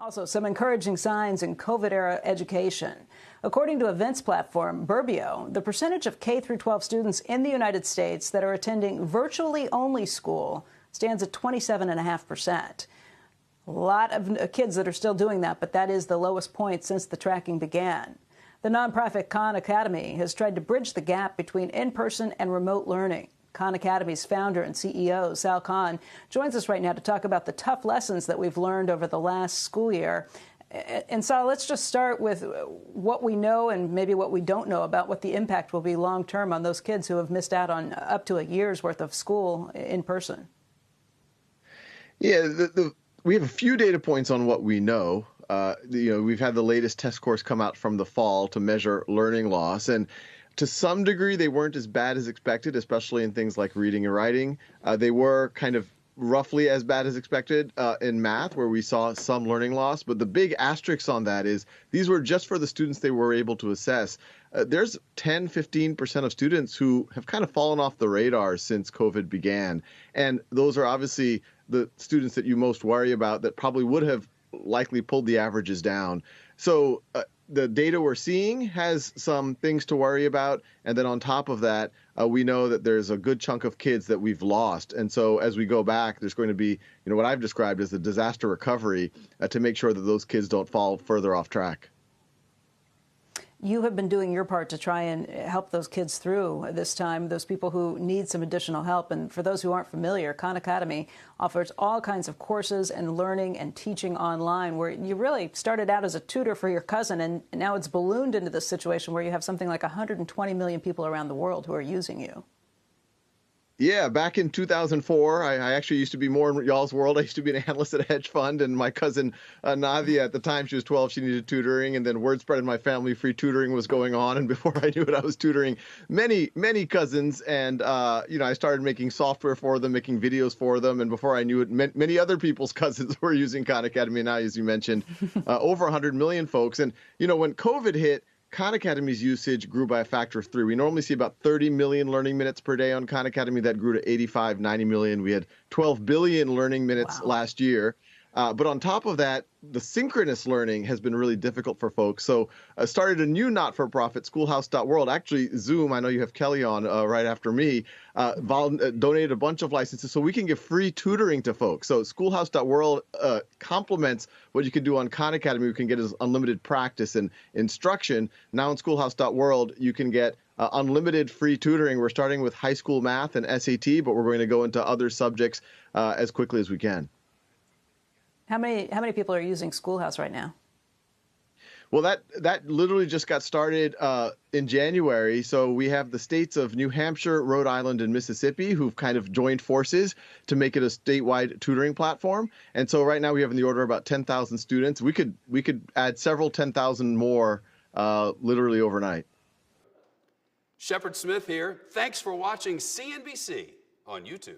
Also, some encouraging signs in COVID-era education. According to events platform Burbio, the percentage of K through 12 students in the United States that are attending virtually only school stands at 27.5%. A lot of kids that are still doing that, but that is the lowest point since the tracking began. The nonprofit Khan Academy has tried to bridge the gap between in-person and remote learning. Khan Academy's founder and CEO, Sal Khan, joins us right now to talk about the tough lessons that we've learned over the last school year. And Sal, let's just start with what we know and maybe what we don't know about what the impact will be long term on those kids who have missed out on up to a year's worth of school in person. Yeah, we have a few data points on what we know. We've had the latest test scores come out from the fall to measure learning loss, and to some degree, they weren't as bad as expected, especially in things like reading and writing. They were kind of roughly as bad as expected in math, where we saw some learning loss. But the big asterisk on that is these were just for the students they were able to assess. There's 10-15% of students who have kind of fallen off the radar since COVID began. And those are obviously the students that you most worry about that probably would have likely pulled the averages down. So the data we're seeing has some things to worry about. And then on top of that, we know that there's a good chunk of kids that we've lost. And so as we go back, there's going to be, what I've described as a disaster recovery to make sure that those kids don't fall further off track. You have been doing your part to try and help those kids through this time, those people who need some additional help. And for those who aren't familiar, Khan Academy offers all kinds of courses and learning and teaching online, where you really started out as a tutor for your cousin, and now it's ballooned into this situation where you have something like 120 million people around the world who are using you. Yeah, back in 2004, I actually used to be more in y'all's world. I used to be an analyst at a hedge fund, and my cousin Nadia, at the time, she was 12, she needed tutoring, and then word spread in my family, free tutoring was going on, and before I knew it, I was tutoring many cousins, and I started making software for them, making videos for them, and before I knew it, many other people's cousins were using Khan Academy. Now, as you mentioned, over 100 million folks, and when COVID hit, Khan Academy's usage grew by a factor of 3. We normally see about 30 million learning minutes per day on Khan Academy. That grew to 85, 90 million. We had 12 billion learning minutes last year. But on top of that, the synchronous learning has been really difficult for folks. So I started a new not-for-profit, Schoolhouse.World. Actually, Zoom, I know you have Kelly on right after me, donated a bunch of licenses so we can give free tutoring to folks. So Schoolhouse.World complements what you can do on Khan Academy. You can get as unlimited practice and instruction. Now on Schoolhouse.World, you can get unlimited free tutoring. We're starting with high school math and SAT, but we're going to go into other subjects as quickly as we can. How many people are using Schoolhouse right now? Well, that literally just got started in January. So we have the states of New Hampshire, Rhode Island, and Mississippi who've kind of joined forces to make it a statewide tutoring platform. And so right now we have in the order of about 10,000 students. We could add several 10,000 more literally overnight. Shepard Smith here. Thanks for watching CNBC on YouTube.